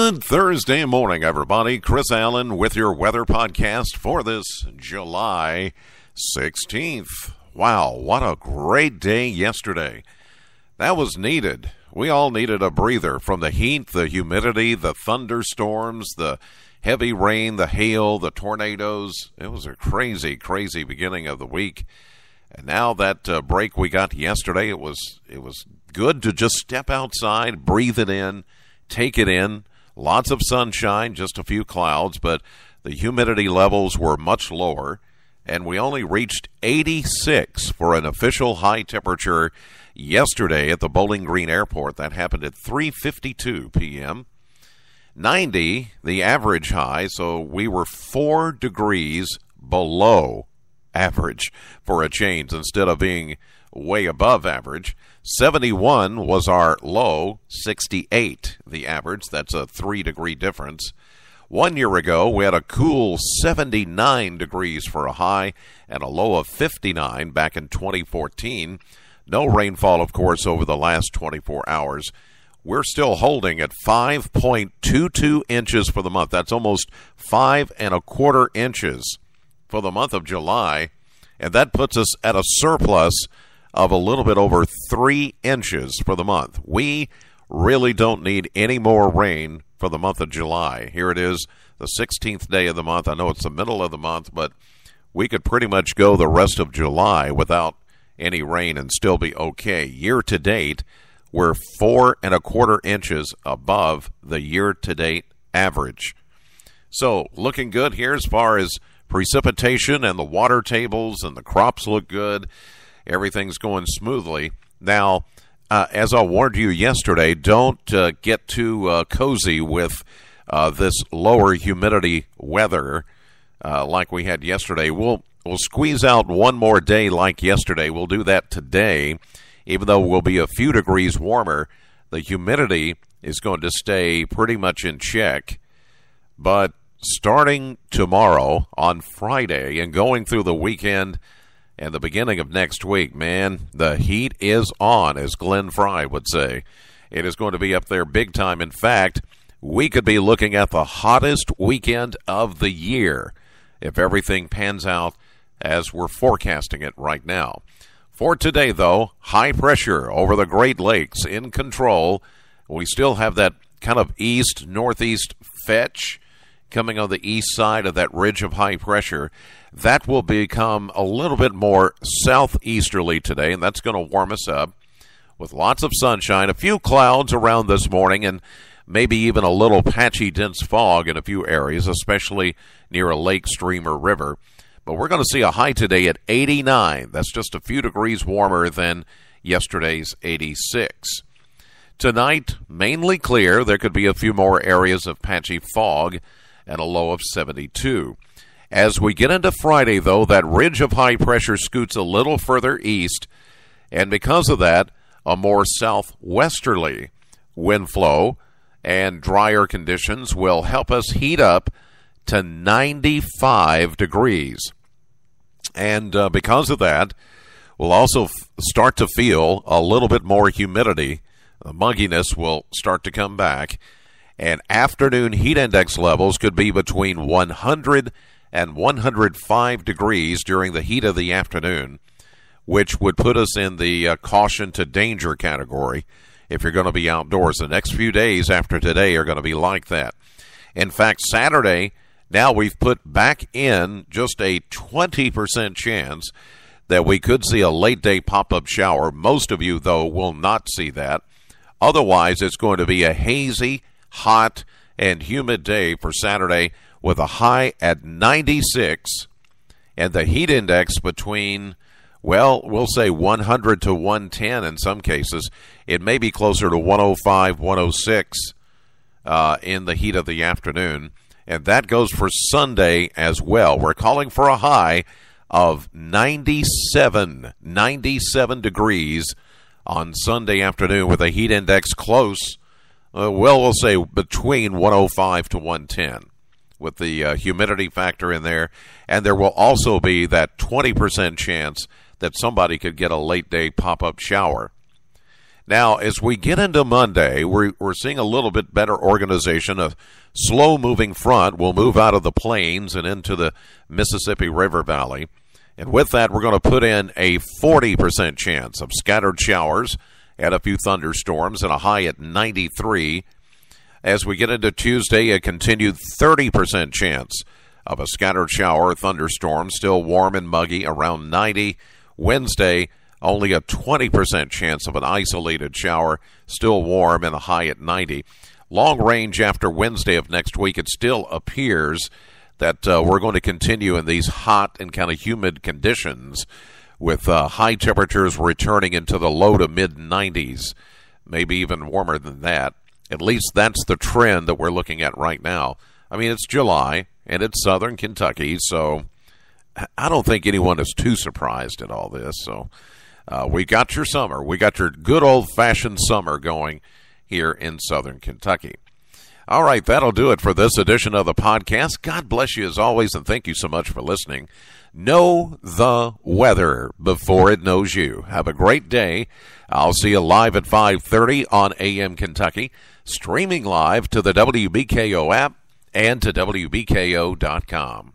Good Thursday morning, everybody. Chris Allen with your weather podcast for this July 16th. Wow, what a great day yesterday. That was needed. We all needed a breather from the heat, the humidity, the thunderstorms, the heavy rain, the hail, the tornadoes. It was a crazy, crazy beginning of the week. And now that break we got yesterday, it was good to just step outside, breathe it in, take it in. Lots of sunshine, just a few clouds, but the humidity levels were much lower, and we only reached 86 for an official high temperature yesterday at the Bowling Green Airport. That happened at 3:52 p.m. 90, the average high, so we were 4 degrees below average for a change instead of being way above average. 71 was our low, 68 the average. That's a 3-degree difference. 1 year ago, we had a cool 79 degrees for a high and a low of 59 back in 2014. No rainfall, of course, over the last 24 hours. We're still holding at 5.22 inches for the month. That's almost 5.25 inches for the month of July, and that puts us at a surplus of a little bit over 3 inches for the month. We really don't need any more rain for the month of July. Here it is, the 16th day of the month. I know it's the middle of the month, but we could pretty much go the rest of July without any rain and still be okay. Year to date, we're 4.25 inches above the year-to-date average. So looking good here as far as precipitation and the water tables, and the crops look good. Everything's going smoothly. Now, as I warned you yesterday, don't get too cozy with this lower humidity weather like we had yesterday. We'll squeeze out one more day like yesterday. We'll do that today. Even though we'll be a few degrees warmer, the humidity is going to stay pretty much in check. But starting tomorrow on Friday and going through the weekend and the beginning of next week, man, the heat is on, as Glenn Fry would say. It is going to be up there big time. In fact, we could be looking at the hottest weekend of the year if everything pans out as we're forecasting it right now. For today, though, high pressure over the Great Lakes in control. We still have that kind of east-northeast fetch coming on the east side of that ridge of high pressure. That will become a little bit more southeasterly today, and that's going to warm us up with lots of sunshine, a few clouds around this morning, and maybe even a little patchy dense fog in a few areas, especially near a lake, stream, or river. But we're going to see a high today at 89. That's just a few degrees warmer than yesterday's 86. Tonight, mainly clear. There could be a few more areas of patchy fog and a low of 72. As we get into Friday, though, that ridge of high pressure scoots a little further east, and because of that, a more southwesterly wind flow and drier conditions will help us heat up to 95 degrees. And because of that, we'll also start to feel a little bit more humidity. The mugginess will start to come back. And afternoon heat index levels could be between 100 and 105 degrees during the heat of the afternoon, which would put us in the caution to danger category if you're going to be outdoors. The next few days after today are going to be like that. In fact, Saturday, now we've put back in just a 20% chance that we could see a late-day pop-up shower. Most of you, though, will not see that. Otherwise, it's going to be a hazy, hot, and humid day for Saturday with a high at 96 and the heat index between, well, we'll say 100 to 110 in some cases. It may be closer to 105, 106 in the heat of the afternoon. And that goes for Sunday as well. We're calling for a high of 97 degrees on Sunday afternoon with a heat index close, we'll say between 105 to 110 with the humidity factor in there. And there will also be that 20% chance that somebody could get a late-day pop-up shower. Now, as we get into Monday, we're seeing a little bit better organization. A slow-moving front will move out of the plains and into the Mississippi River Valley. And with that, we're going to put in a 40% chance of scattered showers and a few thunderstorms and a high at 93. As we get into Tuesday, a continued 30% chance of a scattered shower or thunderstorm, still warm and muggy, around 90. Wednesday, only a 20% chance of an isolated shower, still warm and a high at 90. Long range after Wednesday of next week, it still appears that we're going to continue in these hot and kind of humid conditions with high temperatures returning into the low to mid-90s, maybe even warmer than that. At least that's the trend that we're looking at right now. I mean, it's July, and it's southern Kentucky, so I don't think anyone is too surprised at all this. So we got your summer. We got your good old-fashioned summer going here in southern Kentucky. All right, that'll do it for this edition of the podcast. God bless you as always, and thank you so much for listening. Know the weather before it knows you. Have a great day. I'll see you live at 5:30 on AM Kentucky, streaming live to the WBKO app and to WBKO.com.